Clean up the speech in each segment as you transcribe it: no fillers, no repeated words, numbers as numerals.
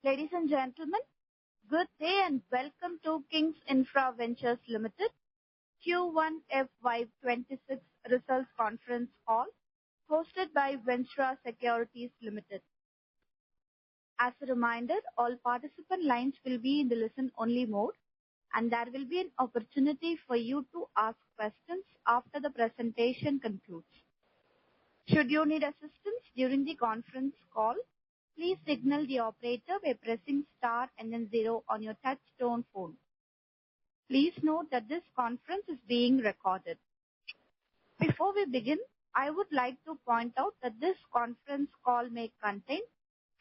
Ladies and gentlemen, good day and welcome to King's Infra Ventures Limited Q1 FY26 Results Conference Call hosted by Infra Securities Limited. As a reminder, all participant lines will be in the listen-only mode, and there will be an opportunity for you to ask questions after the presentation concludes. Should you need assistance during the conference call, please signal the operator by pressing star and then 0 on your touch-tone phone. Please note that this conference is being recorded. Before we begin, I would like to point out that this conference call may contain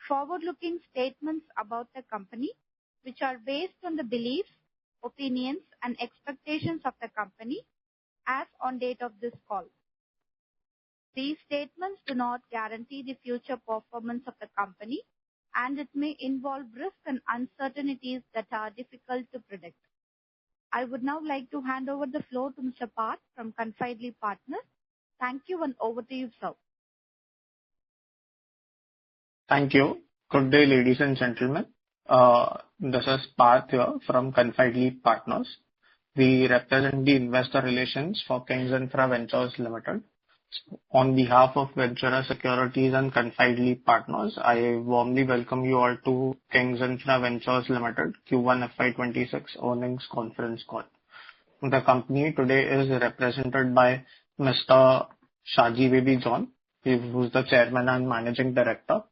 forward-looking statements about the company, which are based on the beliefs, opinions, and expectations of the company as on date of this call. These statements do not guarantee the future performance of the company, and it may involve risks and uncertainties that are difficult to predict. I would now like to hand over the floor to Mr. Parth from Confidely Partners. Thank you, and over to you, sir. Thank you. Good day, ladies and gentlemen. This is Parth here from Confidely Partners. We represent the investor relations for King's Infra Ventures Limited. On behalf of Infra Securities and Confidely Partners, I warmly welcome you all to King's Infra Ventures Limited Q1 FY26 earnings conference call. The company today is represented by Mr. Shaji Baby John, who is the Chairman and Managing Director,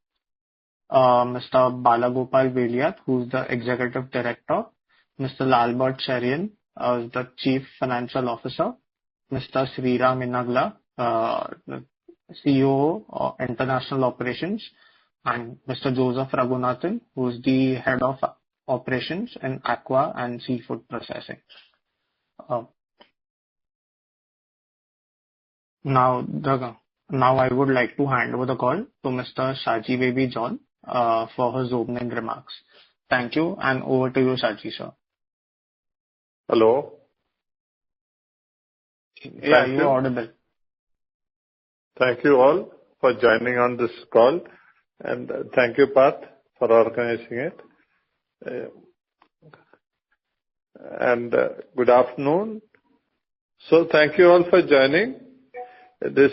Mr. Balagopal Veliat, who is the Executive Director, Mr. Lalbert Cherian, the Chief Financial Officer, Mr. Sriram Inagla, CEO of International Operations, and Mr. Joseph Raghunathan, who is the Head of Operations in Aqua and Seafood Processing. Now I would like to hand over the call to Mr. Shaji Baby John for his opening remarks. Thank you, and over to you, Shaji sir. Hello. Yeah, you're audible. Thank you all for joining on this call, and thank you, Parth, for organizing it. And good afternoon. So thank you all for joining. This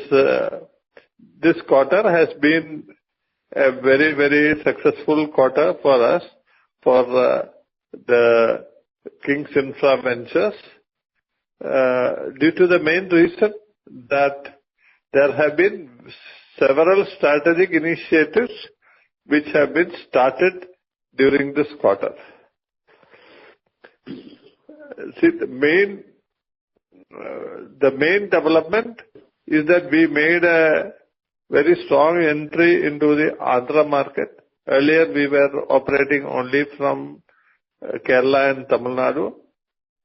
quarter has been a very, very successful quarter for us, for the King's Infra Ventures, due to the main reason that there have been several strategic initiatives which have been started during this quarter. See, the main development is that we made a very strong entry into the Andhra market. Earlier, we were operating only from Kerala and Tamil Nadu,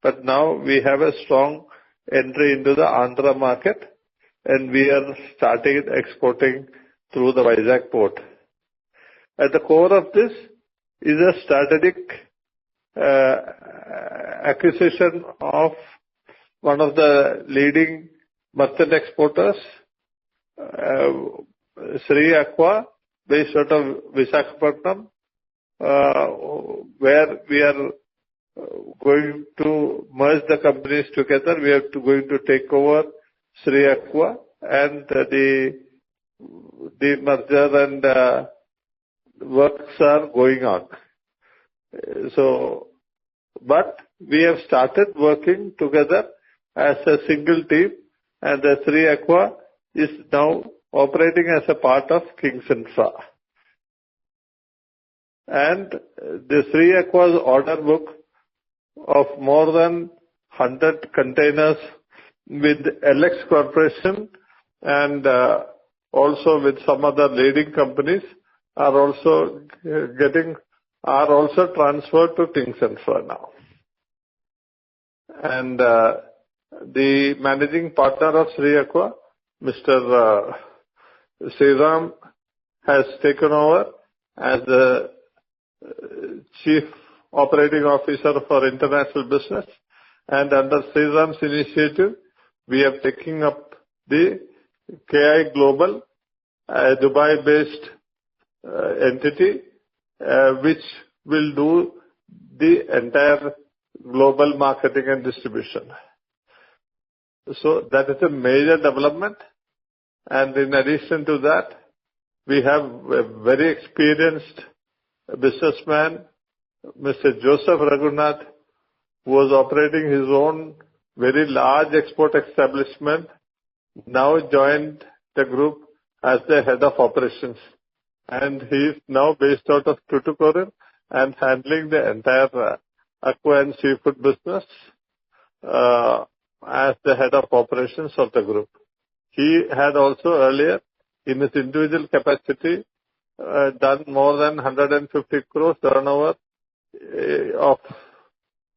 but now we have a strong entry into the Andhra market, and we are starting exporting through the Vizag port. At the core of this is a strategic acquisition of one of the leading merchant exporters, Sri Aqua, based out of Visakhapatnam, where we are going to merge the companies together. We are going to take over Sri Aqua, and the merger and works are going on. But we have started working together as a single team, and the Sri Aqua is now operating as a part of King's Infra. And the Sri Aqua's order book of more than 100 containers with LX Corporation and also with some other leading companies are also transferred to King's Infra now. And the managing partner of Sri Aqua, Mr. Sriram, has taken over as the Chief Operating Officer for International Business, and under Sriram's initiative, we are taking up the KI Global, a Dubai-based entity, which will do the entire global marketing and distribution. So that is a major development. And in addition to that, we have a very experienced businessman, Mr. Joseph Raghunath, who was operating his own very large export establishment, now joined the group as the head of operations. And he is now based out of Tuticorin and handling the entire aqua and seafood business as the head of operations of the group. He had also earlier, in his individual capacity, done more than 150 crores turnover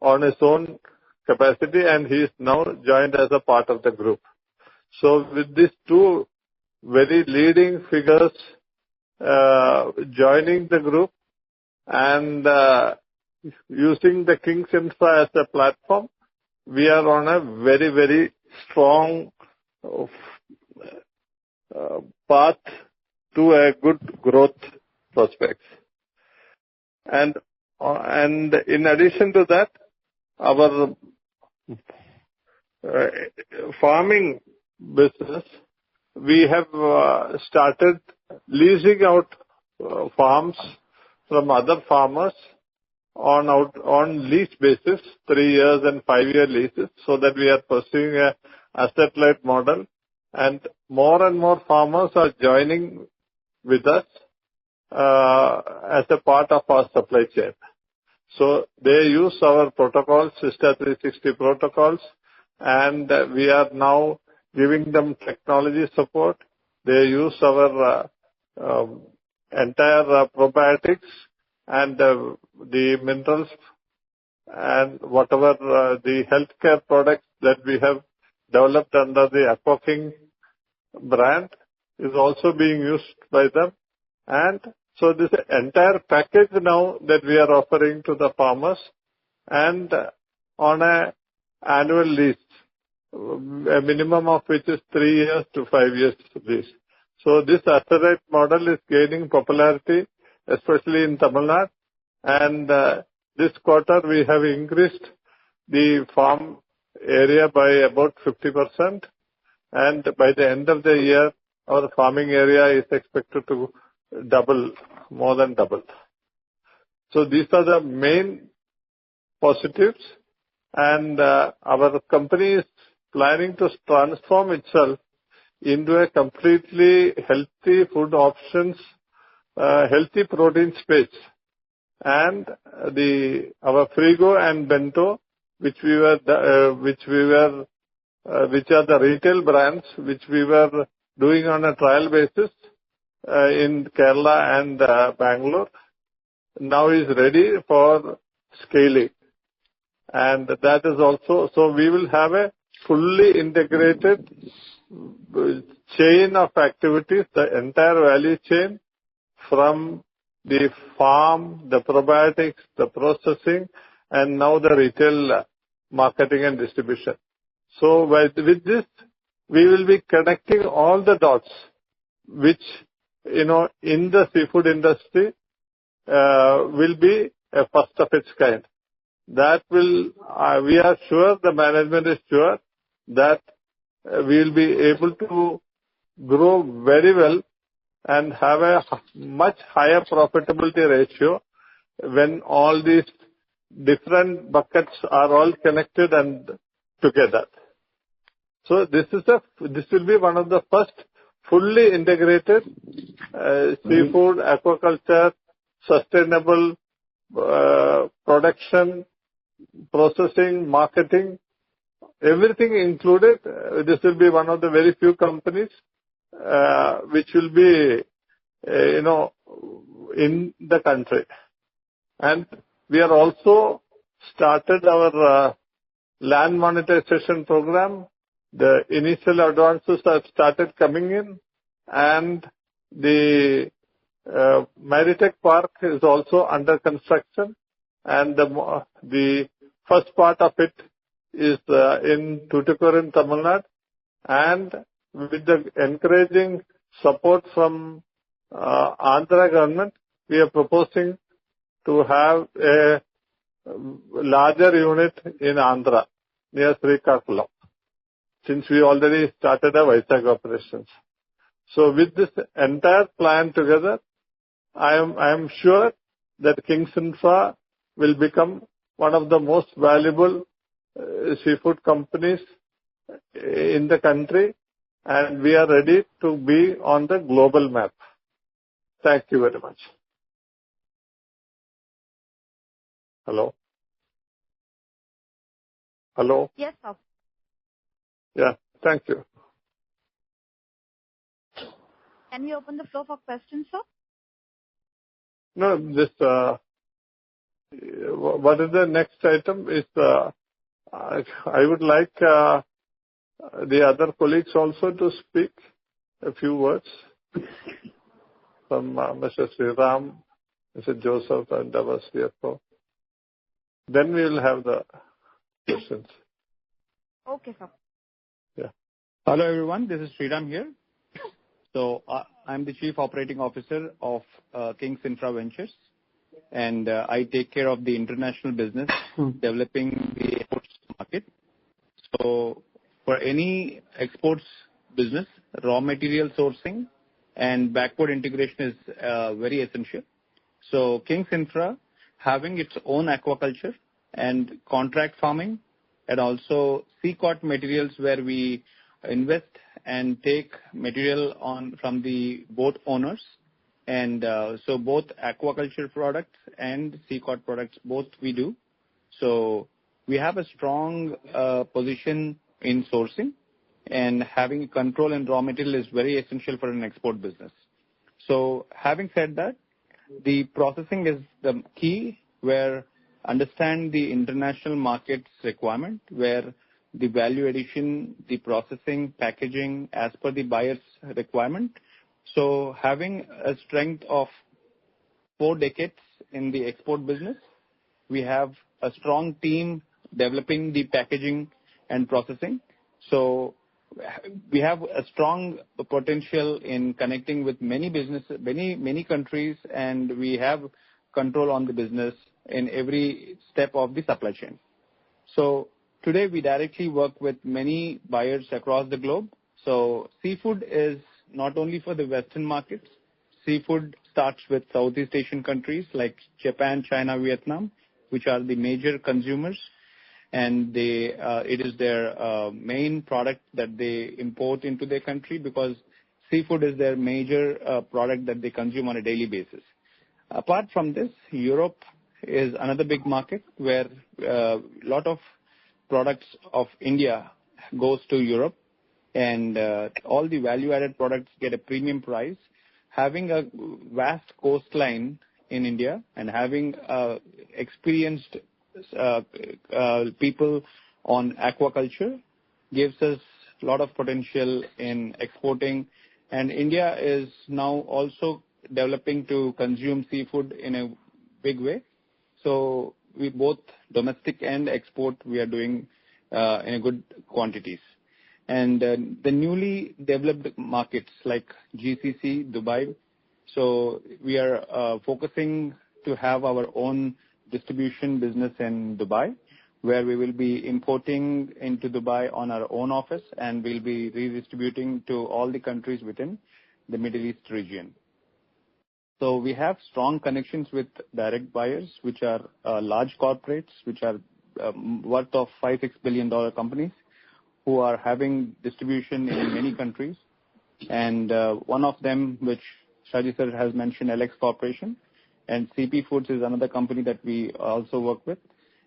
on his own capacity, and he is now joined as a part of the group. So with these two very leading figures joining the group and using the King's Infra as a platform, we are on a very, very strong path to a good growth prospects. And in addition to that, our farming business, we have started leasing out farms from other farmers on lease basis, 3 years and 5-year leases, so that we are pursuing a asset-light model, and more farmers are joining with us as a part of our supply chain. So they use our protocols, System 360 protocols, and we are now giving them technology support. They use our entire probiotics and the minerals and whatever the healthcare products that we have developed under the Aqua King brand is also being used by them. And so this entire package now that we are offering to the farmers, and on a annual lease, a minimum of which is 3 years to 5 years lease. So this asset model is gaining popularity, especially in Tamil Nadu. And this quarter we have increased the farm area by about 50%. And by the end of the year, our farming area is expected to double, more than double. So these are the main positives. And our company is planning to transform itself into a completely healthy food options, healthy protein space. And our Frigo and Bento, which are the retail brands which we were doing on a trial basis in Kerala and Bangalore, now is ready for scaling. And that is also, so we will have a fully integrated chain of activities, the entire value chain, from the farm, the probiotics, the processing, and now the retail marketing and distribution. So with this, we will be connecting all the dots, which, in the seafood industry, will be a first of its kind. That will, we are sure, the management is sure, that we will be able to grow very well and have a much higher profitability ratio when all these different buckets are all connected and together. So this will be one of the first fully integrated seafood, aquaculture, sustainable production, processing, marketing, everything included. This will be one of the very few companies which will be, in the country. And we are also started our land monetization program. The initial advances have started coming in, and the Maritech Park is also under construction, and the first part of it is in Tuticorin, Tamil Nadu, and with the encouraging support from Andhra government, we are proposing to have a larger unit in Andhra near Srikakulam, since we already started our Vizag operations. So with this entire plan together, I am sure that Kings Infra will become one of the most valuable seafood companies in the country, and we are ready to be on the global map. Thank you very much. Hello? Hello? Yes, sir. Yeah, thank you. Can we open the floor for questions, sir? No, this, what is the next item is, I would like the other colleagues also to speak a few words from Mr. Sriram, Mr. Joseph, and our CFO. Then we will have the questions. Okay, sir. Yeah. Hello, everyone. This is Sriram here. So I'm the Chief Operating Officer of Kings Infra Ventures, and I take care of the international business, developing the exports market. So for any exports business, raw material sourcing and backward integration is very essential. So Kings Infra, having its own aquaculture and contract farming, and also sea-caught materials where we invest and take material from the boat owners. And so both aquaculture products and sea-caught products, both we do. So we have a strong position in sourcing, and having control in raw material is very essential for an export business. So having said that, the processing is the key, where understand the international markets requirement, where the value addition, the processing, packaging as per the buyer's requirement. So having a strength of 4 decades in the export business, we have a strong team developing the packaging and processing. So we have a strong potential in connecting with many businesses, many countries, and we have control on the business in every step of the supply chain. So today we directly work with many buyers across the globe. So seafood is not only for the Western markets. Seafood starts with Southeast Asian countries like Japan, China, Vietnam, which are the major consumers, and it is their main product that they import into their country, because seafood is their major product that they consume on a daily basis. Apart from this, Europe is another big market where a lot of products of India goes to Europe, and all the value-added products get a premium price. Having a vast coastline in India and having experienced people on aquaculture gives us a lot of potential in exporting. And India is now also developing to consume seafood in a big way. So we both domestic and export, we are doing in good quantities. And the newly developed markets like GCC, Dubai, so we are focusing to have our own distribution business in Dubai, where we will be importing into Dubai on our own office, and we'll be redistributing to all the countries within the Middle East region. So we have strong connections with direct buyers, which are large corporates, which are worth of $5-6 billion companies, who are having distribution in many countries. And one of them, which Shaji sir has mentioned, LX Corporation, and CP Foods is another company that we also work with.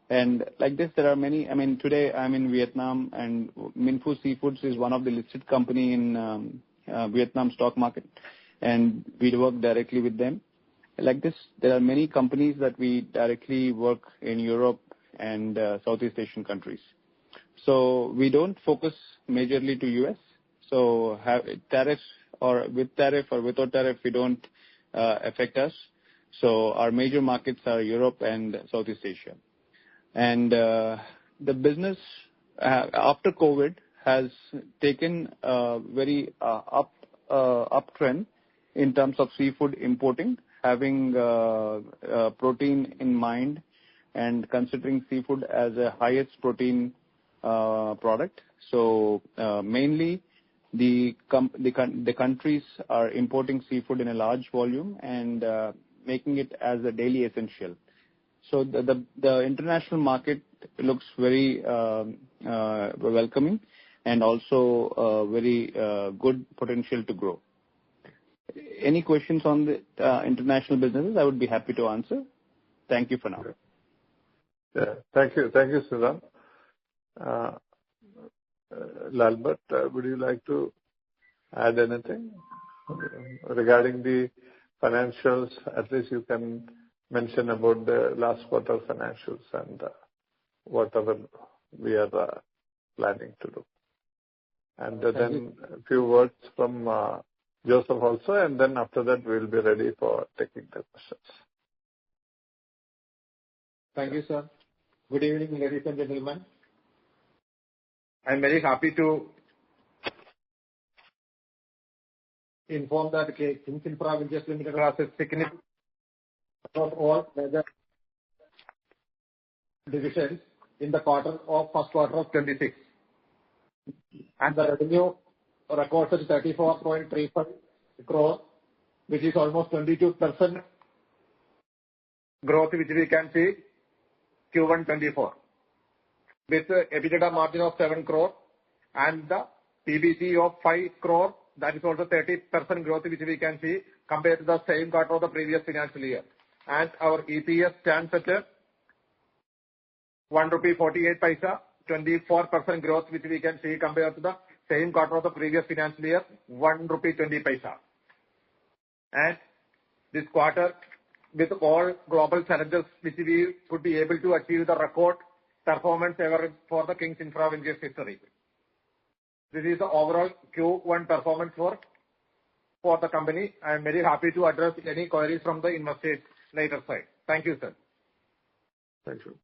And like this, there are many. I mean, today I'm in Vietnam, and Minfu Seafoods is one of the listed company in Vietnam stock market, and we work directly with them. Like this, there are many companies that we directly work in Europe and Southeast Asian countries. So we don't focus majorly to US. So have tariffs or with tariff or without tariff, we don't affect us. So our major markets are Europe and Southeast Asia. And the business after COVID has taken a very uptrend in terms of seafood importing. having protein in mind and considering seafood as a highest protein product. So mainly the countries are importing seafood in a large volume and making it as a daily essential. So the international market looks very welcoming and also very good potential to grow. Any questions on the international businesses? I would be happy to answer. Thank you for now. Yeah, thank you, Sridhar. Lalbert, would you like to add anything regarding the financials? At least you can mention about the last quarter financials and whatever we are planning to do. And then a few words from Joseph also, and then after that we will be ready for taking the questions. Thank you, sir. Good evening, ladies and gentlemen. I am very happy to inform that Kings Infra Ventures Limited has a significant of all major divisions in the first quarter of 26. And the revenue recorded 34.35 crore, which is almost 22% growth, which we can see Q1 24. With EBITDA margin of 7 crore and the PBT of 5 crore, that is also 30% growth, which we can see compared to the same quarter of the previous financial year. And our EPS stands at ₹1.48, 24% growth, which we can see compared to the same quarter of the previous financial year, ₹1.20. And this quarter, with all global challenges, which we could be able to achieve the record performance ever for the Kings Infra Ventures history. This is the overall Q1 performance for the company. I am very happy to address any queries from the investors later side. Thank you, sir. Thank you.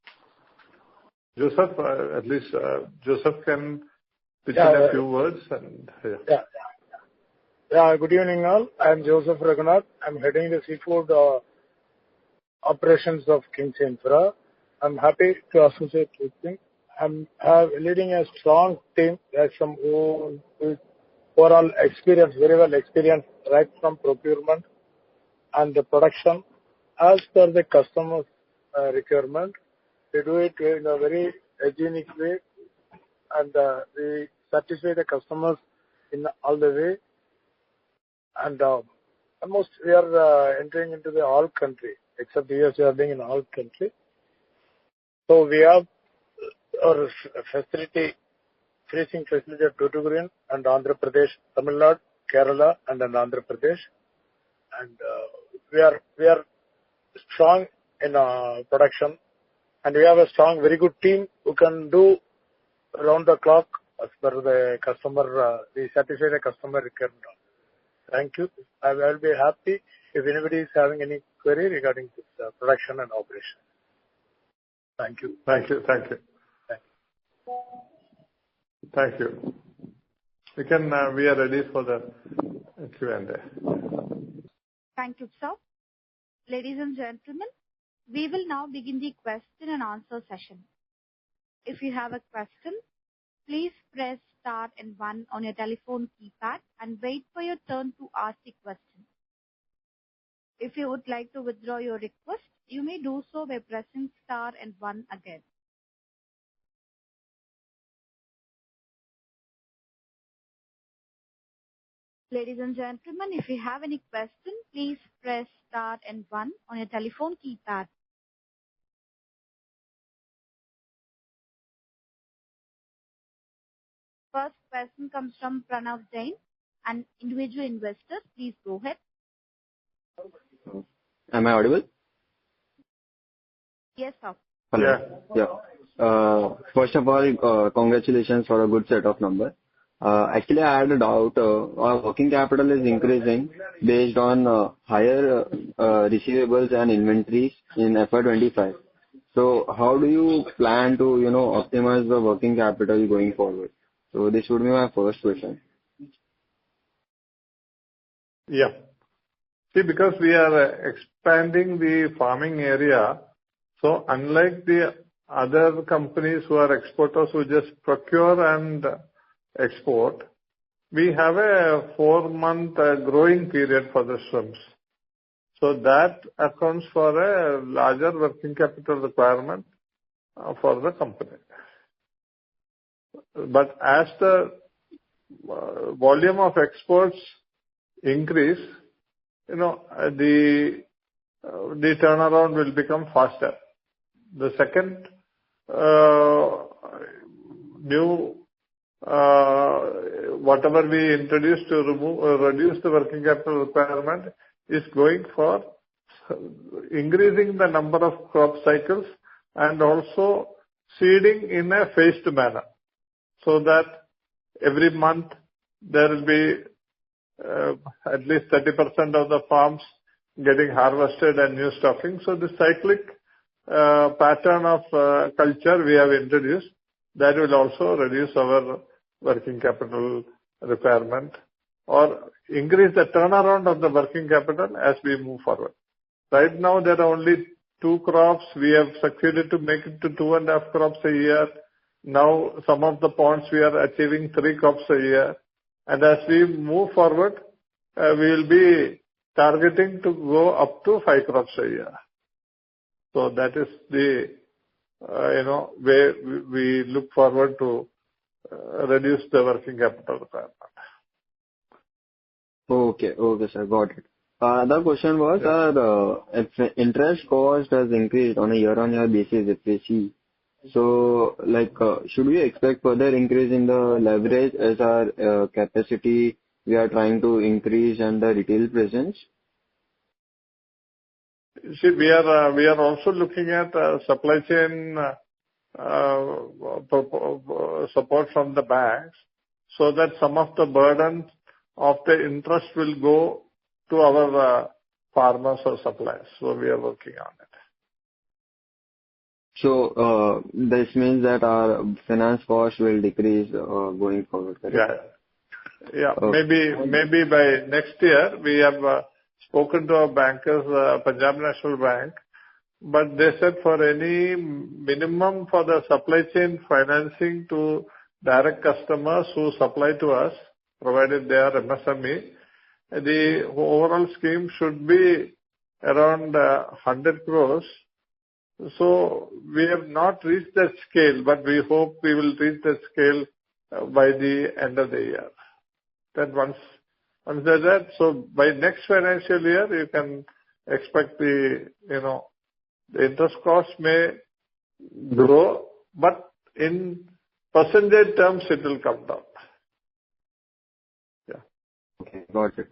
Joseph, at least Joseph can pitch in a few words. And Good evening all. I am Joseph Raghunath. I am heading the seafood operations of Kings Infra. I am happy to associate with him. I am leading a strong team. There are some overall experience, very well experienced, right from procurement and the production as per the customer's requirement. We do it in a very hygienic way, and we satisfy the customers in all the way. And almost we are entering into the all country, except US we are being in all country. So we have our facility, freezing facility at Tuticorin and Andhra Pradesh, Tamil Nadu, Kerala, and then Andhra Pradesh. And we are strong in production, and we have a strong, very good team who can do around the clock as per the customer. We satisfy the customer requirement. Thank you. I will be happy if anybody is having any query regarding this production and operation. Thank you. Thank you. Thank you. Thank you. We are ready for the Q&A. Thank you, sir. Ladies and gentlemen, we will now begin the question and answer session. If you have a question, please press star and 1 on your telephone keypad and wait for your turn to ask the question. If you would like to withdraw your request, you may do so by pressing star and 1 again. Ladies and gentlemen, if you have any question, please press star and 1 on your telephone keypad. First question comes from Pranav Jain, an individual investor. Please go ahead. Am I audible? Yes, sir. Hello. Yeah. First of all, congratulations for a good set of numbers. Actually, I had a doubt. Our working capital is increasing based on higher receivables and inventories in FY25. So, how do you plan to, optimize the working capital going forward? So, this would be my first question. Yeah. See, because we are expanding the farming area, so unlike the other companies who are exporters who just procure and export, we have a 4-month growing period for the shrimps. So that accounts for a larger working capital requirement for the company. But as the volume of exports increase, the turnaround will become faster. The second new whatever we introduced to reduce the working capital requirement is going for increasing the number of crop cycles and also seeding in a phased manner, so that every month there will be at least 30% of the farms getting harvested and new stocking. So the cyclic pattern of culture we have introduced, that will also reduce our working capital requirement or increase the turnaround of the working capital as we move forward. Right now there are only 2 crops. We have succeeded to make it to 2.5 crops a year. Now some of the ponds we are achieving 3 crops a year. And as we move forward, we will be targeting to go up to 5 crops a year. So that is the, way we look forward to reduce the working capital requirement. Okay, sir, got it. The question was, if interest cost has increased on a year-on-year basis, if we see. So, should we expect further increase in the leverage as our capacity we are trying to increase and the retail presence? See, we are also looking at supply chain support from the banks, so that some of the burden of the interest will go to our farmers or suppliers. So we are working on it. So this means that our finance cost will decrease going forward, correct? Yeah. Maybe by next year we have spoken to our bankers, Punjab National Bank, but they said for any minimum for the supply chain financing to direct customers who supply to us, provided they are MSME, the overall scheme should be around 100 crores. So we have not reached that scale, but we hope we will reach that scale by the end of the year. Then once there's that, so by next financial year you can expect the interest cost may grow, but in percentage terms it will come down. Yeah. Okay, got it.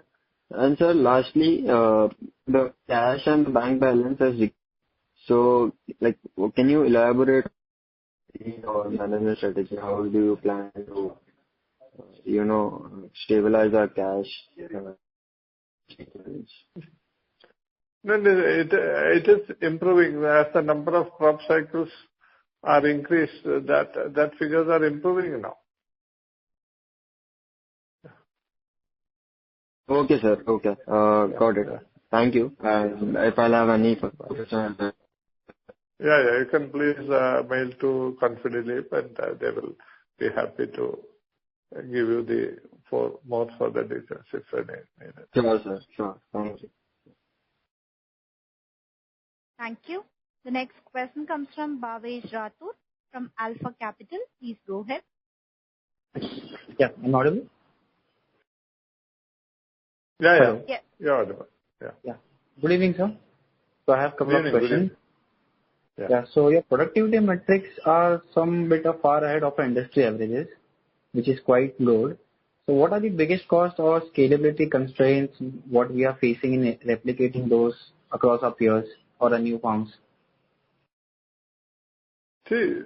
And sir, lastly, the cash and the bank balance has decreased. So, can you elaborate on management strategy? How do you plan to, stabilize our cash? No, it is improving as the number of crop cycles are increased. That figures are improving now. Okay, sir. Okay, got it. Thank you. And if I'll have any questions. Yeah, you can please mail to Confidilip and they will be happy to give you more further details if any needed. Sure, sir. Sure. Thank you. Thank you. The next question comes from Bhavesh Rathur from Alpha Capital. Please go ahead. Yeah, I'm audible? Yeah. Yeah. You're audible. Yeah. Good evening, sir. So I have a couple of questions. Yeah. So your productivity metrics are some bit of far ahead of industry averages, which is quite good. So what are the biggest cost or scalability constraints what we are facing in replicating those across our peers or the new farms? See,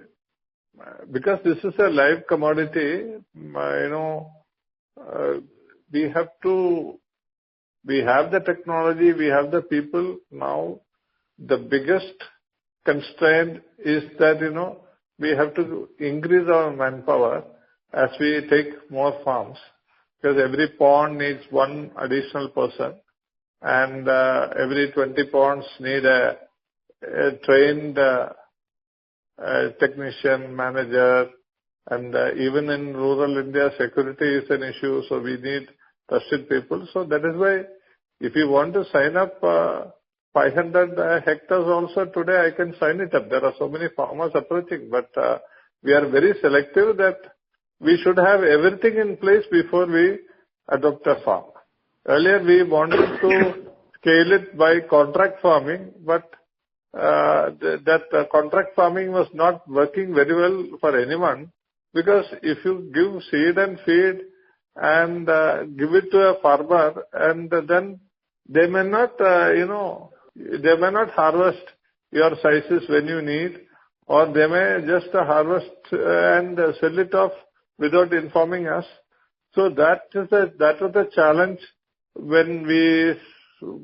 because this is a live commodity, we have the technology, we have the people. Now, the biggest constraint is that, we have to increase our manpower as we take more farms, because every pond needs one additional person. and every 20 ponds need a trained technician, manager, and even in rural India, security is an issue, so we need trusted people. So that is why if you want to sign up 500 hectares also today, I can sign it up. There are so many farmers approaching, but we are very selective that we should have everything in place before we adopt a farm. Earlier we wanted to scale it by contract farming, but that contract farming was not working very well for anyone, because if you give seed and feed and give it to a farmer, and then they may not, they may not harvest your sizes when you need, or they may just harvest and sell it off without informing us. So that was the challenge when we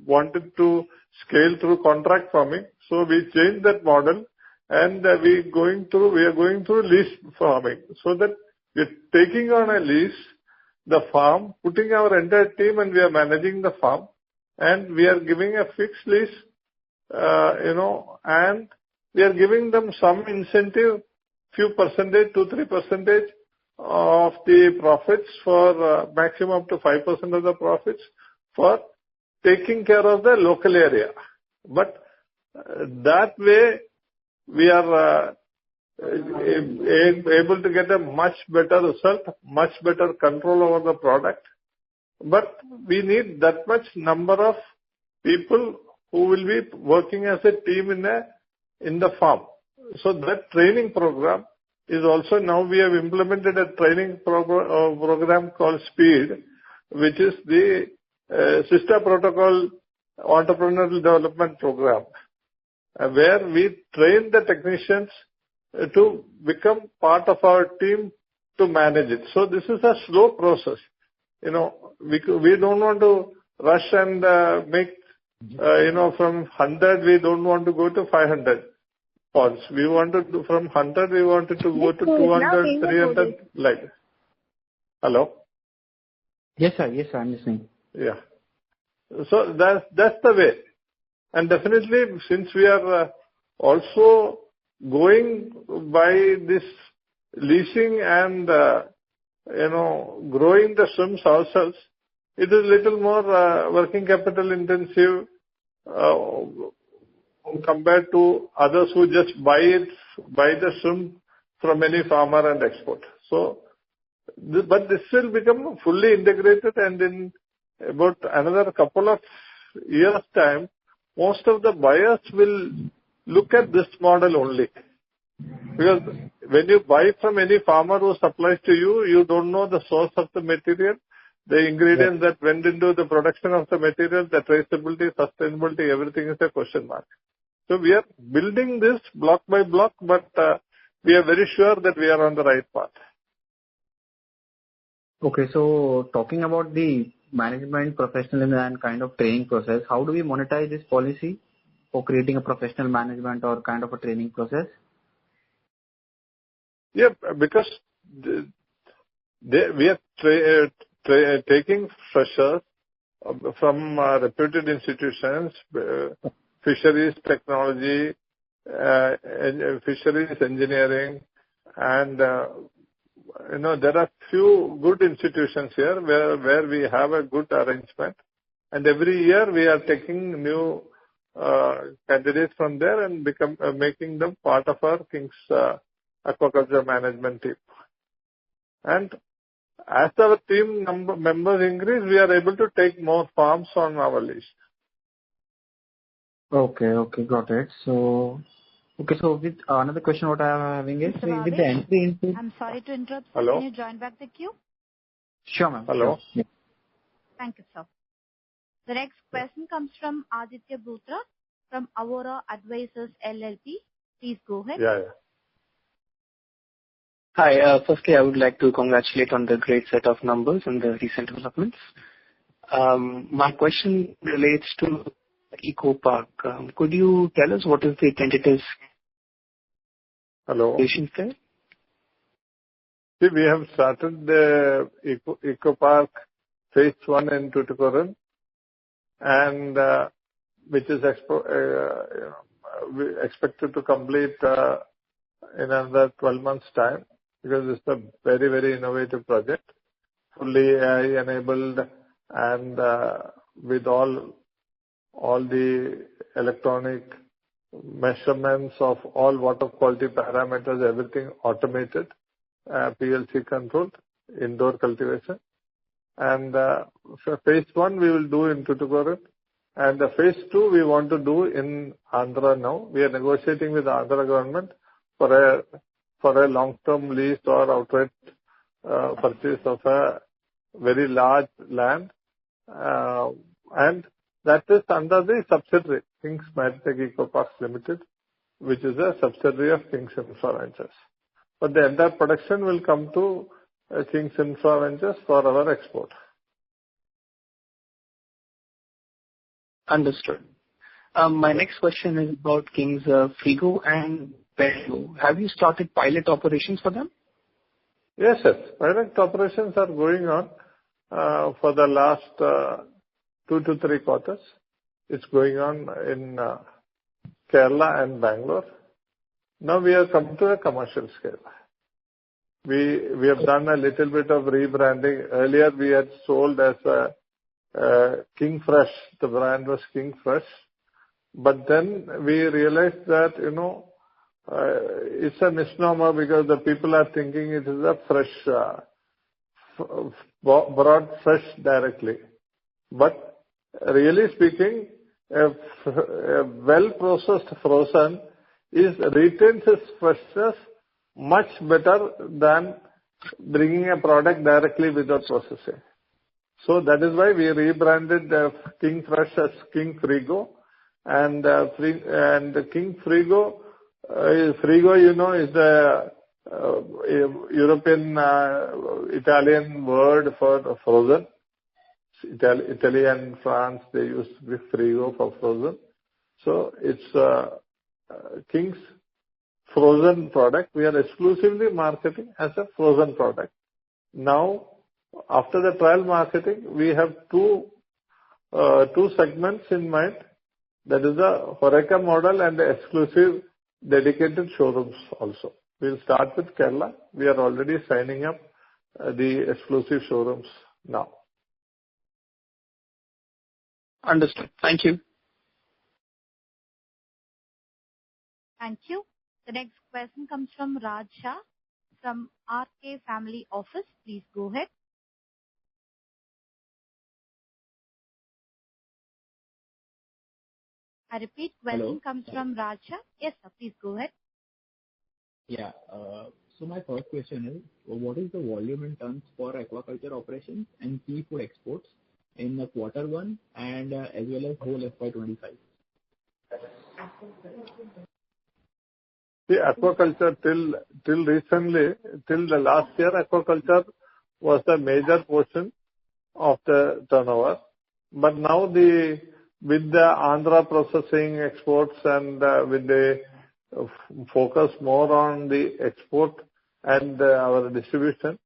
wanted to scale through contract farming. So we changed that model, and we are going through lease farming, so that we're taking on a lease the farm, putting our entire team, and we are managing the farm, and we are giving a fixed lease, and we are giving them some incentive, few percentage, 2-3% of the profits, for maximum up to 5% of the profits, for taking care of the local area. But that way we are able to get a much better result, much better control over the product. But we need that much number of people who will be working as a team in the farm. So that training program is also, now we have implemented a training program called SPEED, which is the Sister Protocol Entrepreneurial Development Program, where we train the technicians to become part of our team to manage it. So this is a slow process. We don't want to rush and make, from 100 we don't want to go to 500 ponds. We wanted to, from 100 we wanted to go to 200, 300, like. Hello? Yes, sir. Yes, sir. I'm listening. Yeah. So that's the way. And definitely, since we are also going by this leasing and, growing the swims ourselves, it is little more working capital intensive compared to others who just buy the swim from any farmer and export. So, but this will become fully integrated, and in about another couple of years' time, most of the buyers will look at this model only. Because when you buy from any farmer who supplies to you, you don't know the source of the material, the ingredients that went into the production of the material, the traceability, sustainability, everything is a question mark. So we are building this block by block, but we are very sure that we are on the right path. Okay, so talking about the management, professionalism and kind of training process, how do we monetize this policy for creating a professional management or kind of a training process? Yeah, because we are taking freshers from reputed institutions, fisheries technology, fisheries engineering, and there are few good institutions here where we have a good arrangement, and every year we are taking new candidates from there and making them part of our King's aquaculture management team. And as our team members increase, we are able to take more farms on our list. Okay, got it. So with another question what I am having is, Mr. with the entry into... I'm sorry to interrupt. Hello? Can you join back the queue? Sure, ma'am. Hello? Sure. Yeah. Thank you, sir. The next question comes from Aditya Bhutra from Aurora Advisors LLP. Please go ahead. Yeah. Hi. Firstly, I would like to congratulate on the great set of numbers and the recent developments. My question relates to Eco Park. Could you tell us what is the tentative Hello? situation there? See, we have started the Eco Park Phase 1 in Tuticorin, and which is expected to complete in another 12 months' time, because it's a very, very innovative project, fully AI-enabled, and with all the electronic measurements of all water quality parameters, everything automated, PLC controlled, indoor cultivation. And so phase 1 we will do in Tuticorin, and the phase 2 we want to do in Andhra now. We are negotiating with the Andhra government for a long-term lease or outright purchase of a very large land, and that is under the subsidiary Kings Maritech Eco Parks Limited, which is a subsidiary of Kings Infra Ventures. But the entire production will come to Kings Infra Ventures for our export. Understood. My next question is about Kings Frigo and Bengo. Have you started pilot operations for them? Yes, yes. Pilot operations are going on for the last 2 to 3 quarters. It's going on in Kerala and Bangalore. Now we have come to a commercial scale. We have done a little bit of rebranding. Earlier we had sold as King Fresh. The brand was King Fresh. But then we realized that, it's a misnomer, because the people are thinking it is a fresh, brought fresh directly. But really speaking, a well-processed frozen retains its freshness much better than bringing a product directly without processing. So that is why we rebranded King Fresh as King Frigo, and King Frigo. Frigo, is the European Italian word for frozen. Italy and France, they use the Frigo for frozen. So it's King's frozen product. We are exclusively marketing as a frozen product. Now, after the trial marketing, we have two segments in mind. That is the Horeca model and the exclusive dedicated showrooms also. We'll start with Kerala. We are already signing up the exclusive showrooms now. Understood. Thank you. Thank you. The next question comes from Raj Shah from RK Family Office. Please go ahead. I repeat, question comes from Raj Shah. Yes, sir. Please go ahead. Yeah. So my first question is, what is the volume in tons for aquaculture operations and seafood exports in the Q1 and as well as whole FY25? See, aquaculture till recently, till the last year, aquaculture was the major portion of the turnover. But now with the Andhra processing exports and with the focus more on the export and our distribution,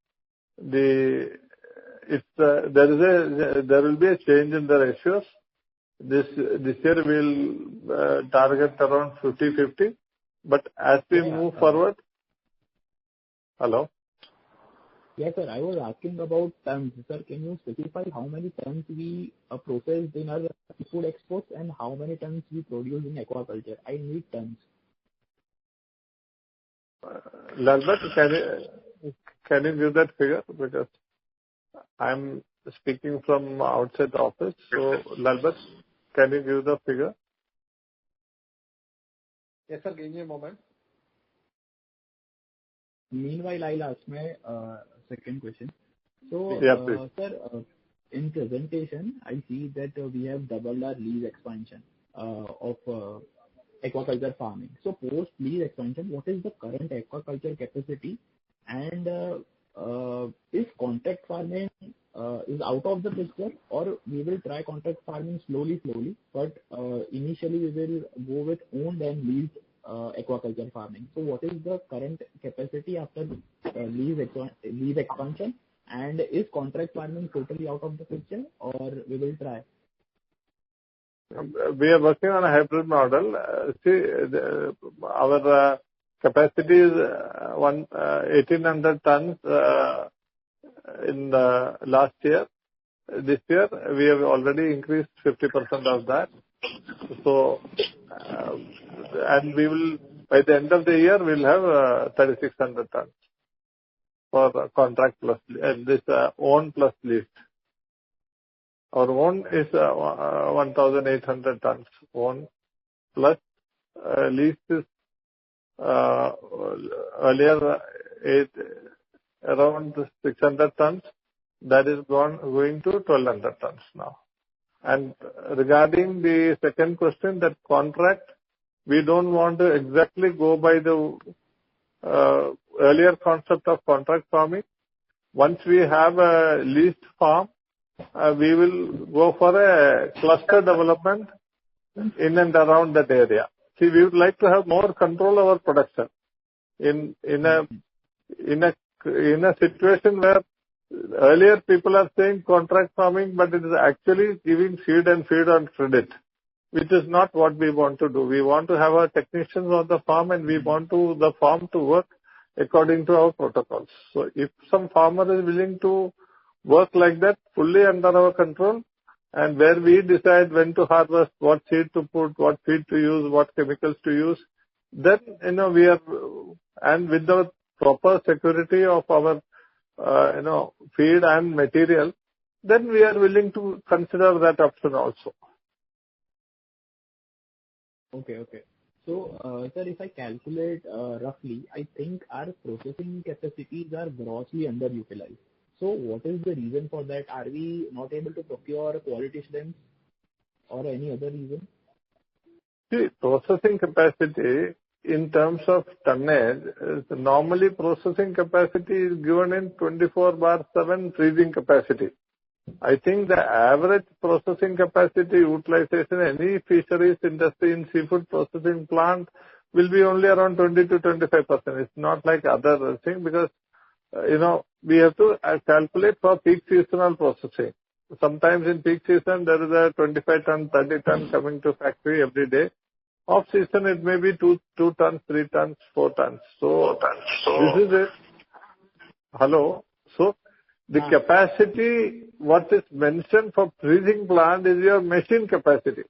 there will be a change in the ratios. This year we'll target around 50-50. But as we move forward, hello. Yes, sir. I was asking about tons. Sir, can you specify how many tons we processed in our food exports and how many tons we produce in aquaculture? I need tons. Lalbat, can you give that figure? Because I'm speaking from outside the office. So, Lalbat, can you give the figure? Yes, sir. Give me a moment. Meanwhile, I'll ask my second question. So, yeah, please. Sir, in presentation, I see that we have doubled our lease expansion of aquaculture farming. So, post lease expansion, what is the current aquaculture capacity? And is contract farming is out of the picture, or we will try contract farming slowly, but initially we will go with owned and leased aquaculture farming. So what is the current capacity after lease expansion, and is contract farming totally out of the picture, or we will try? We are working on a hybrid model. Our capacity is 1,800 tons in the last year. This year, we have already increased 50% of that. So, and we will, by the end of the year, we'll have 3,600 tons for contract plus, this own plus lease. Our own is 1,800 tons own plus lease is earlier around 600 tons. That is going to 1,200 tons now. And regarding the second question, that contract, we don't want to exactly go by the earlier concept of contract farming. Once we have a leased farm, we will go for a cluster development in and around that area. See, we would like to have more control over production in a situation where earlier people are saying contract farming, but it is actually giving feed and feed on credit, which is not what we want to do. We want to have our technicians on the farm, and we want the farm to work according to our protocols. So if some farmer is willing to work like that, fully under our control, and where we decide when to harvest, what seed to put, what feed to use, what chemicals to use, then, we are, and with the proper security of our, feed and material, then we are willing to consider that option also. Okay. So, sir, if I calculate roughly, I think our processing capacities are grossly underutilized. So what is the reason for that? Are we not able to procure quality shrimps or any other reason? See, processing capacity in terms of tonnage, normally processing capacity is given in 24/7 freezing capacity. I think the average processing capacity utilization, any fisheries industry in seafood processing plant will be only around 20 to 25%. It's not like other thing because, we have to calculate for peak seasonal processing. Sometimes in peak season, there is a 25 ton, 30 ton coming to factory every day. Off season, it may be 2 tons, 3 tons, 4 tons. So, this is it. Hello. So, the capacity, what is mentioned for freezing plant is your machine capacity,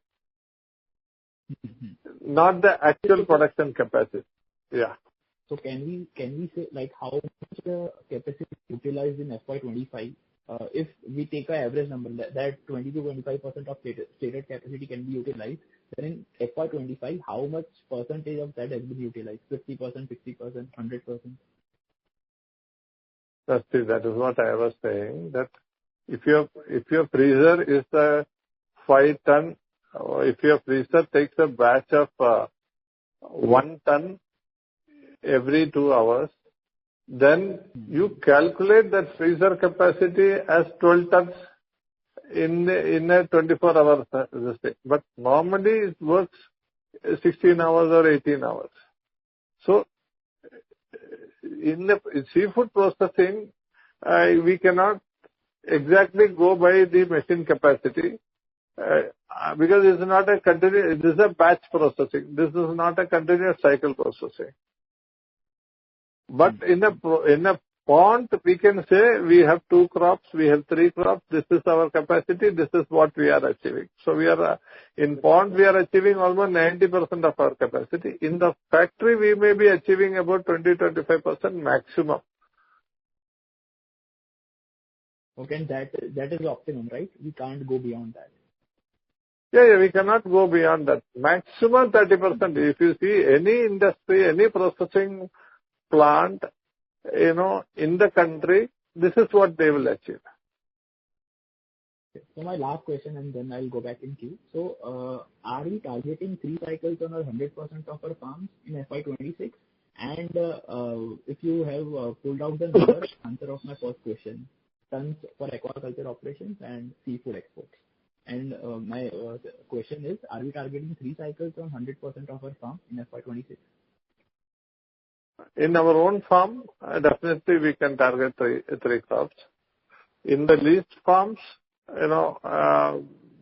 not the actual production capacity. Yeah. So can we say like how much capacity utilized in FY25? If we take an average number that 20 to 25% of stated capacity can be utilized, then in FY25, how much percentage of that has been utilized? 50%, 60%, 100%? That is what I was saying, that if your freezer is a 5 ton, or if your freezer takes a batch of 1 ton every 2 hours, then you calculate that freezer capacity as 12 tons in a 24 hours. But normally it works 16 hours or 18 hours. So in the seafood processing, we cannot exactly go by the machine capacity because it's not a continuous. This is a batch processing. This is not a continuous cycle processing. But in a pond, we can say we have 2 crops, we have 3 crops. This is our capacity. This is what we are achieving. So we are in pond, we are achieving almost 90% of our capacity. In the factory, we may be achieving about 20-25% maximum. Okay, and that is optimum, right? We can't go beyond that. Yeah, we cannot go beyond that. Maximum 30%. If you see any industry, any processing plant, in the country, this is what they will achieve. So my last question, and then I'll go back in queue. So, are we targeting 3 cycles on our 100% of our farms in FY26? And if you have pulled out the number, answer of my first question, tons for aquaculture operations and seafood exports. And my question is, are we targeting 3 cycles on 100% of our farm in FY26? In our own farm, definitely we can target 3 crops. In the leased farms,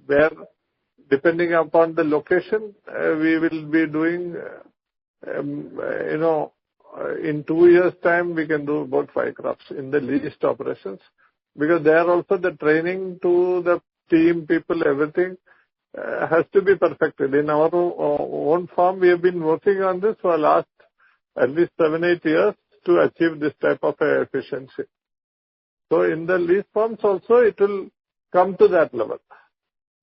where depending upon the location, we will be doing, in 2 years' time, we can do about 5 crops in the least operations. Because there also the training to the team, people, everything has to be perfected. In our own farm, we have been working on this for the last at least 7-8 years to achieve this type of efficiency. So in the lease farms also, it will come to that level.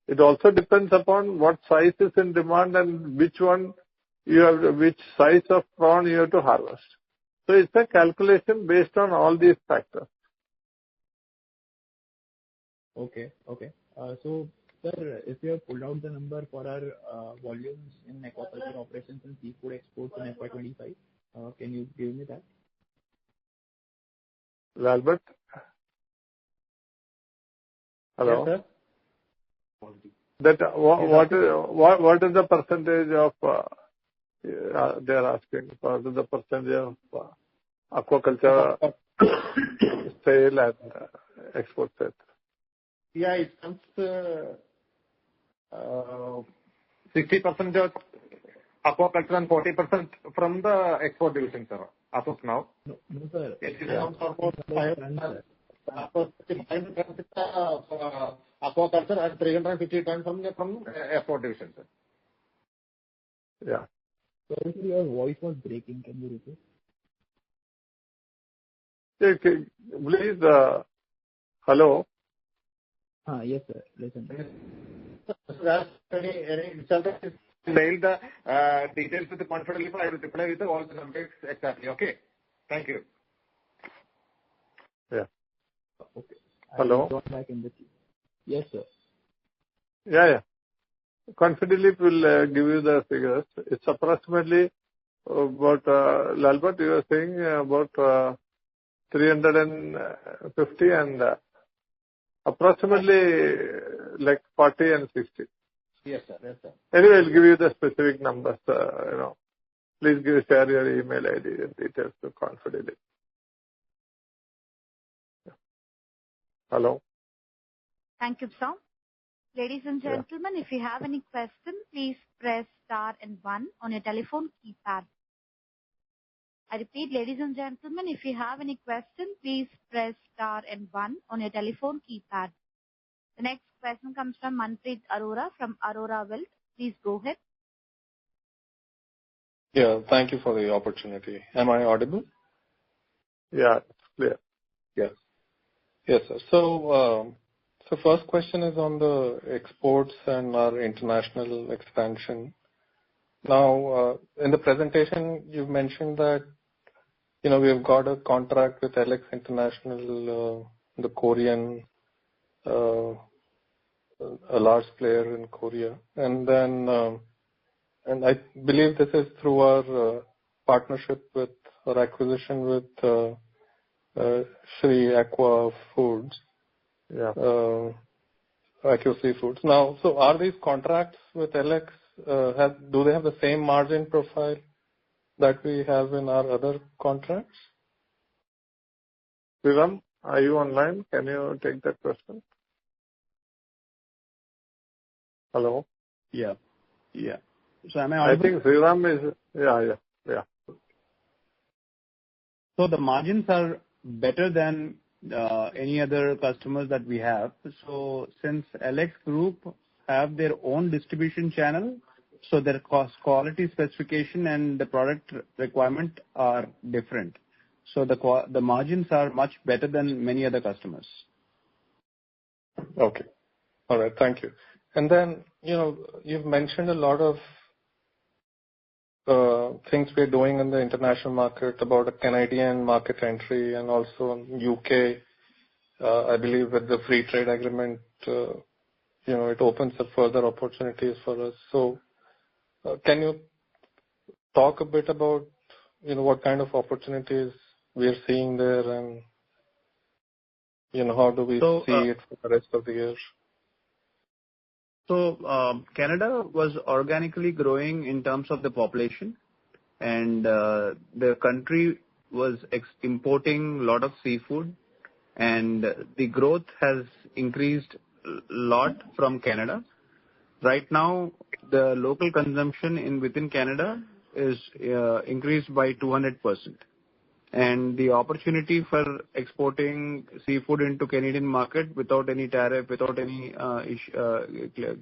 It also depends upon what size is in demand and which size of prawn you have to harvest. So it's a calculation based on all these factors. Okay. So, sir, if you have pulled out the number for our volumes in aquaculture operations and seafood exports in FY25, can you give me that? Albert? Hello? Yes, sir. What is the percentage of, they are asking, what is the percentage of aquaculture sale and export sale? Yeah, it comes 60% of aquaculture and 40% from the export division, sir, as of now. No, sir. It is around about 500 aquaculture and 350 tons from export division, sir. Yeah. Sorry, sir, your voice was breaking. Can you repeat? Okay. Please, hello? Yes, sir. Listen. Mail the details with the confidential. I will reply with all the numbers exactly. Okay. Thank you. Yeah. Okay. Hello? I'll back in the queue. Yes, sir. Yeah. Confidently, we'll give you the figures. It's approximately about, Lalbert, you were saying about 350 and approximately like 40 and 60. Yes, sir. Anyway, I'll give you the specific numbers. Please share your email ID and details to confidently. Hello? Thank you, sir. Ladies and gentlemen, if you have any question, please press star and 1 on your telephone keypad. I repeat, ladies and gentlemen, if you have any question, please press star and 1 on your telephone keypad. The next question comes from Manpreet Arora from Arora Wealth. Please go ahead. Yeah, thank you for the opportunity. Am I audible? Yeah, it's clear. Yes. Yes, sir. So first question is on the exports and our international expansion. Now, in the presentation, you've mentioned that, we've got a contract with Alex International, the Korean, a large player in Korea. And then, and I believe this is through our partnership with or acquisition with Shri Aqua Foods. Yeah. Aqua Seafoods. Now, so are these contracts with Alex, do they have the same margin profile that we have in our other contracts? Sriram, are you online? Can you take that question? Hello? Yeah. So am I audible? I think Sriram is, yeah. So the margins are better than any other customers that we have. So since Alex Group have their own distribution channel, so their quality specification and the product requirement are different. So the margins are much better than many other customers. Okay. All right. Thank you. And then, you've mentioned a lot of things we're doing in the international market about a Canadian market entry and also UK. I believe with the free trade agreement, it opens up further opportunities for us. So, can you talk a bit about, what kind of opportunities we are seeing there and, how do we see it for the rest of the year? So Canada was organically growing in terms of the population, and the country was importing a lot of seafood, and the growth has increased a lot from Canada. right now the local consumption within Canada is increased by 200%. And the opportunity for exporting seafood into Canadian market without any tariff, without any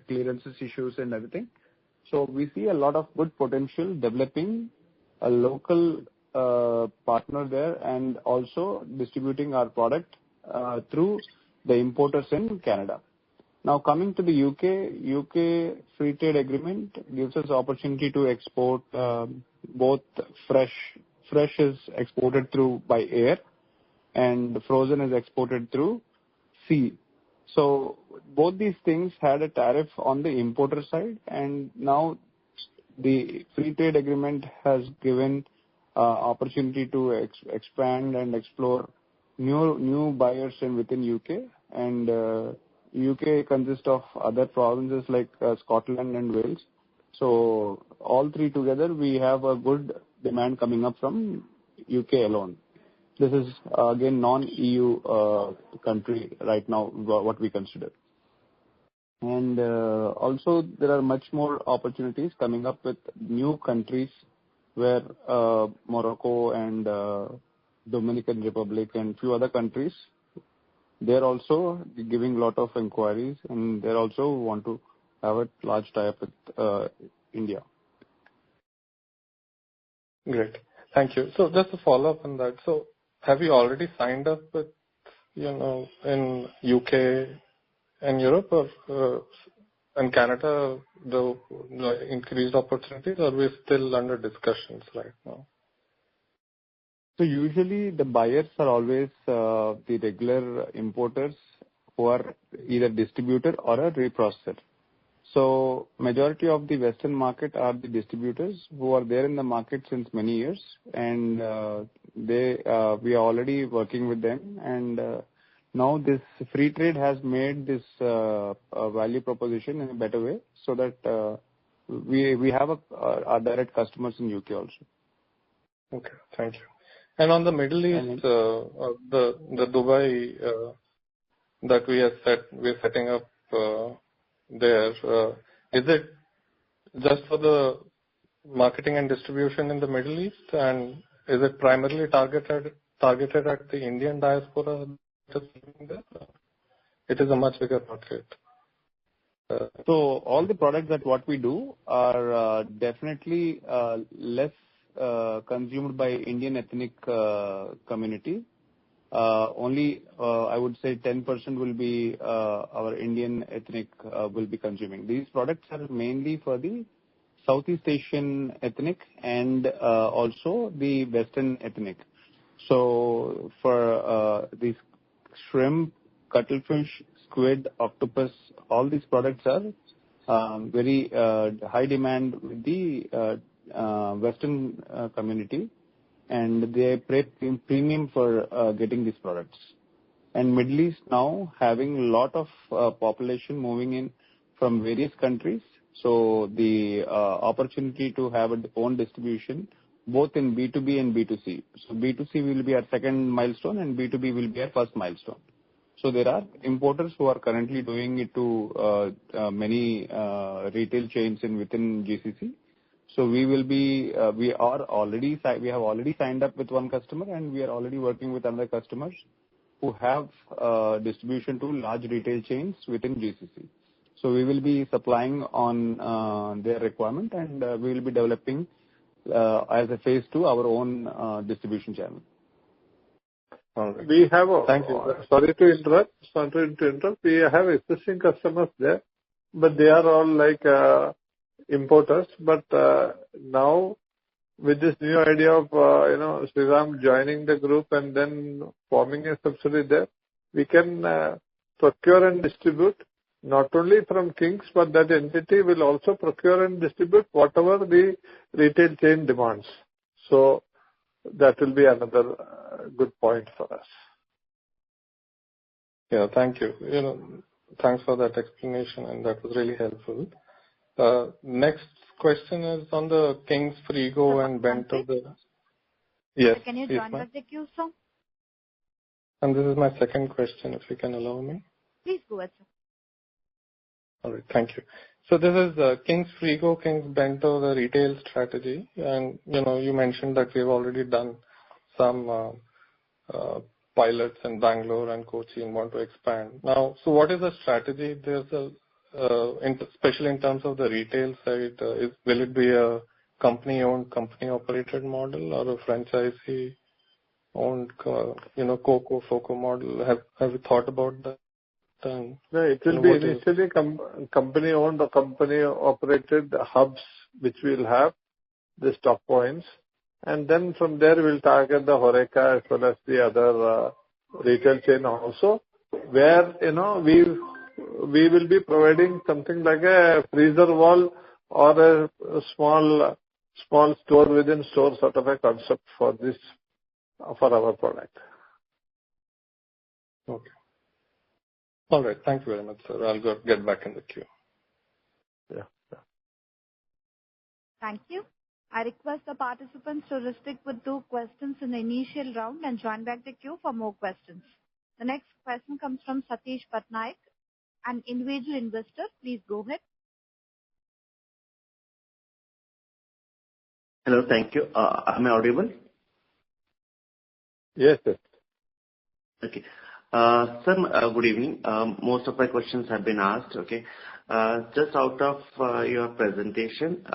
clearances issues and everything. So we see a lot of good potential developing a local partner there and also distributing our product through the importers in Canada. Now coming to the UK free trade agreement gives us opportunity to export both fresh is exported through by air and frozen is exported through sea. So both these things had a tariff on the importer side, and now the free trade agreement has given opportunity to expand and explore new buyers within UK. And UK consists of other provinces like Scotland and Wales. So all three together, we have a good demand coming up from UK alone. This is again non-EU country right now, what we consider. And also there are much more opportunities coming up with new countries where Morocco and Dominican Republic and few other countries, they're also giving a lot of inquiries and they also want to have a large tie-up with India. Great. Thank you. So just to follow up on that, so have you already signed up with, in UK and Europe or in Canada, the increased opportunities, or we're still under discussions right now? So usually the buyers are always the regular importers who are either distributor or a reprocessor. So majority of the Western market are the distributors who are there in the market since many years, and we are already working with them. And now this free trade has made this value proposition in a better way, so that we have our direct customers in UK also. Okay, thank you. And on the Middle East, the Dubai that we're setting up there, is it just for the marketing and distribution in the Middle East, and is it primarily targeted at the Indian diaspora? It is a much bigger market. So all the products that what we do are definitely less consumed by Indian ethnic community. Only I would say 10% will be our Indian ethnic will be consuming. These products are mainly for the Southeast Asian ethnic and also the Western ethnic. So for these shrimp, cuttlefish, squid, octopus, all these products are very high demand with the Western community, and they pay premium for getting these products. And Middle East now having a lot of population moving in from various countries, so the opportunity to have its own distribution both in B2B and B2C. So B2C will be our second milestone and B2B will be our first milestone. So there are importers who are currently doing it to many retail chains within GCC. So we have already signed up with one customer, and we are already working with other customers who have distribution to large retail chains within GCC. So we will be supplying on their requirement, and we will be developing as a phase 2 our own distribution channel. Right. We have Thank you. Sorry to interrupt. We have existing customers there, but they are all like importers. But now with this new idea of Sriram joining the group and then forming a subsidiary there, we can procure and distribute not only from Kings, but that entity will also procure and distribute whatever the retail chain demands. So that will be another good point for us. Yeah, thank you. Thanks for that explanation, and that was really helpful. Next question is on the Kings Frigo and Bento. Yes. Can you join the queue, sir? And this is my second question, if you can allow me. Please go ahead, sir. All right, thank you. So this is Kings Frigo, Kings Bento, the retail strategy. And, you mentioned that we've already done some pilots in Bangalore and Kochi and want to expand. Now, so what is the strategy? Especially in terms of the retail side, will it be a company-owned, company-operated model or a franchisee-owned, COCO model? Have you thought about that? No, it will be initially company-owned or company-operated hubs, which will have the stock points. And then from there, we'll target the HoReCa as well as the other retail chain also, where, we will be providing something like a freezer wall or a small store within store sort of a concept for our product. Okay. All right. Thank you very much, sir. I'll get back in the queue. Yeah. Thank you. I request the participants to restrict with 2 questions in the initial round and join back the queue for more questions. The next question comes from Satish Patnaik, an individual investor. Please go ahead. Hello, thank you. Am I audible? Yes. Okay. Sir, good evening. Most of my questions have been asked. Okay. Just out of your presentation,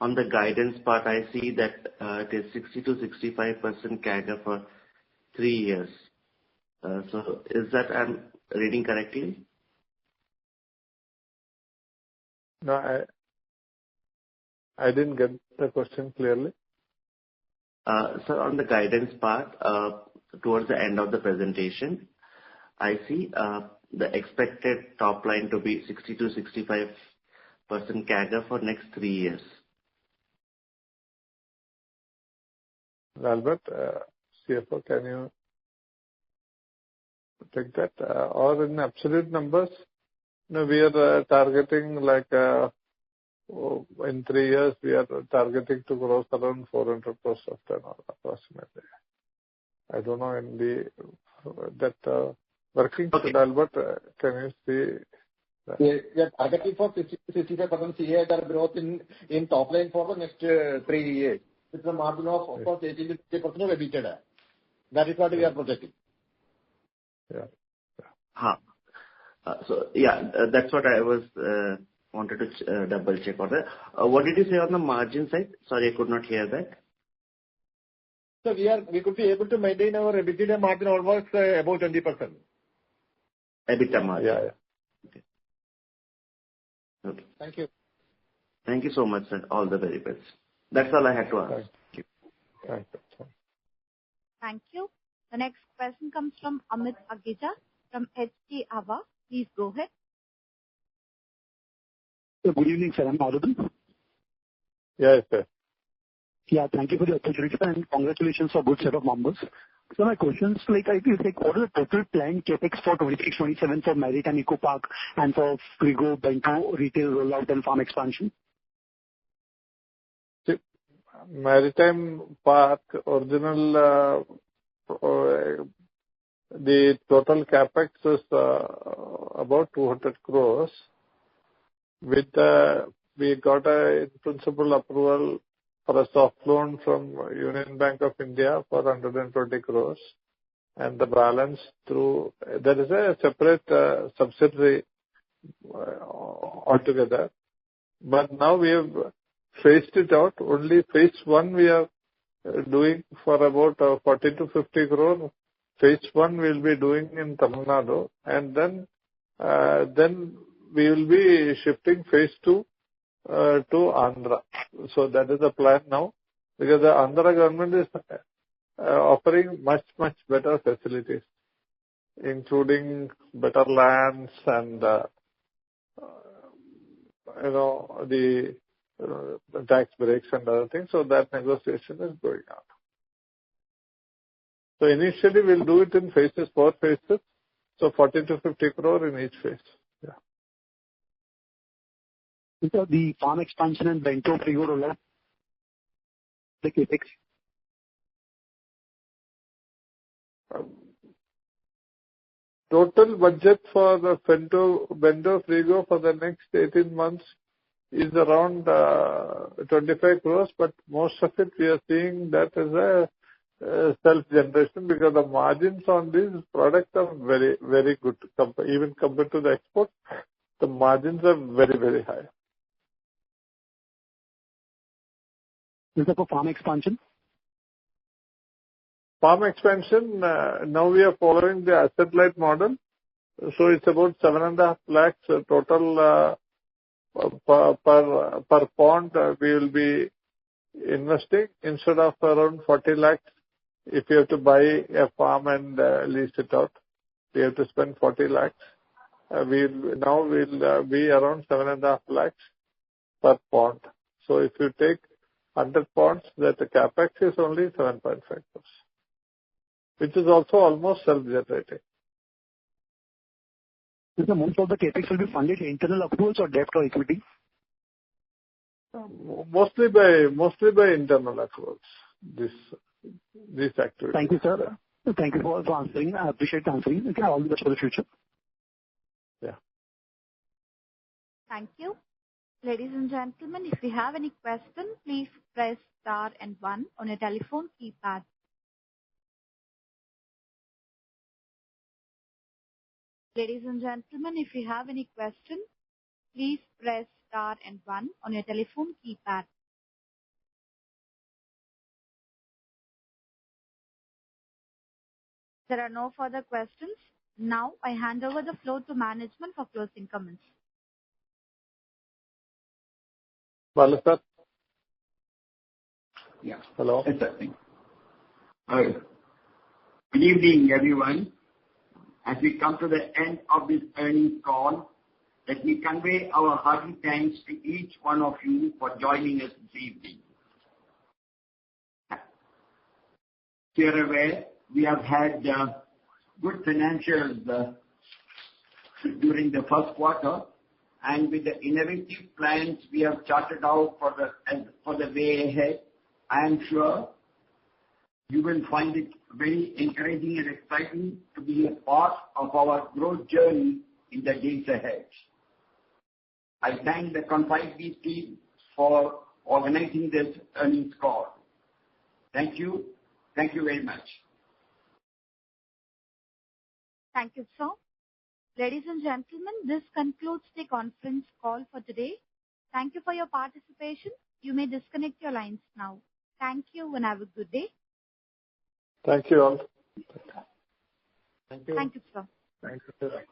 on the guidance part, I see that it is 60 to 65% CAGR for 3 years. So is that I'm reading correctly? No, I didn't get the question clearly. Sir, on the guidance part, towards the end of the presentation, I see the expected top line to be 60 to 65% CAGR for next 3 years. Albert, CFO, can you take that? Or in absolute numbers, we are targeting like in 3 years, we are targeting to grow around 400% of turnover approximately. I don't know that working. Okay. Albert, can you see? We are targeting for 60-65% CAGR growth in top line for the next 3 years. With a margin of course, 80% EBITDA. That is what we are projecting. Yeah. That's what I was wanted to double check on that. What did you say on the margin side? Sorry, I could not hear that. So we could be able to maintain our EBITDA margin almost above 20%. EBITDA margin. Yeah. Okay. Thank you. Thank you so much, sir. All the very best. That's all I had to ask. Thank you. Thank you. The next question comes from Amit Agija from HT Ava. Please go ahead. Good evening, sir. I'm audible? Yes, sir. Yeah, thank you for the opportunity and congratulations for good set of numbers. So my question is what is the total planned capex for 26-27 for Maritime Eco Park and for Frigo, Bento, retail rollout and farm expansion? Maritime Park original, the total capex is about 200 crores. We got a in-principle approval for a soft loan from Union Bank of India for 120 crores. And the balance there is a separate subsidiary altogether. But now we have phased it out. Only phase 1 we are doing for about 40 to 50 crore. Phase 1 we'll be doing in Tamil Nadu. And then we will be shifting phase 2 to Andhra. So that is the plan now. Because the Andhra government is offering much better facilities, including better lands and the tax breaks and other things. So that negotiation is going on. So initially we'll do it in phases, 4 phases. So 40 to 50 crore in each phase. Yeah. So the farm expansion and Bento Frigo rollout, the capex? total budget for the Bendo Frigo for the next 18 months is around 25 crores, but most of it we are seeing that as a self-generation because the margins on these products are very, very good. Even compared to the export, the margins are very, very high. Is that for farm expansion? Farm expansion, now we are following the asset-light model. So it's about 7.5 lakhs total per pond we will be investing instead of around 40 lakhs. If you have to buy a farm and lease it out, we have to spend 40 lakhs. Now we'll be around 7.5 lakhs per pond. So if you take 100 ponds, that the capex is only 7.5 crores, which is also almost self-generating. Is the most of the capex will be funded internal accruals or debt or equity? Mostly by internal accruals. These activities. Thank you, sir. Thank you for answering. I appreciate answering. Okay, all the best for the future. Yeah. Thank you. Ladies and gentlemen, if you have any question, please press star and 1 on your telephone keypad. Ladies and gentlemen, if you have any question, please press star and 1 on your telephone keypad. There are no further questions. Now I hand over the floor to management for closing comments. Balu sir. Yeah. Hello. Yes, sir. Good evening, everyone. As we come to the end of this earnings call, let me convey our hearty thanks to each one of you for joining us this evening. You are aware, we have had good financials during the first quarter, and with the innovative plans we have charted out for the way ahead, I am sure you will find it very encouraging and exciting to be a part of our growth journey in the days ahead. I thank the Confide team for organizing this earnings call. Thank you. Thank you very much. Thank you, sir. Ladies and gentlemen, this concludes the conference call for today. Thank you for your participation. You may disconnect your lines now. Thank you and have a good day. Thank you all. Thank you. Thank you, sir. Thank you, sir.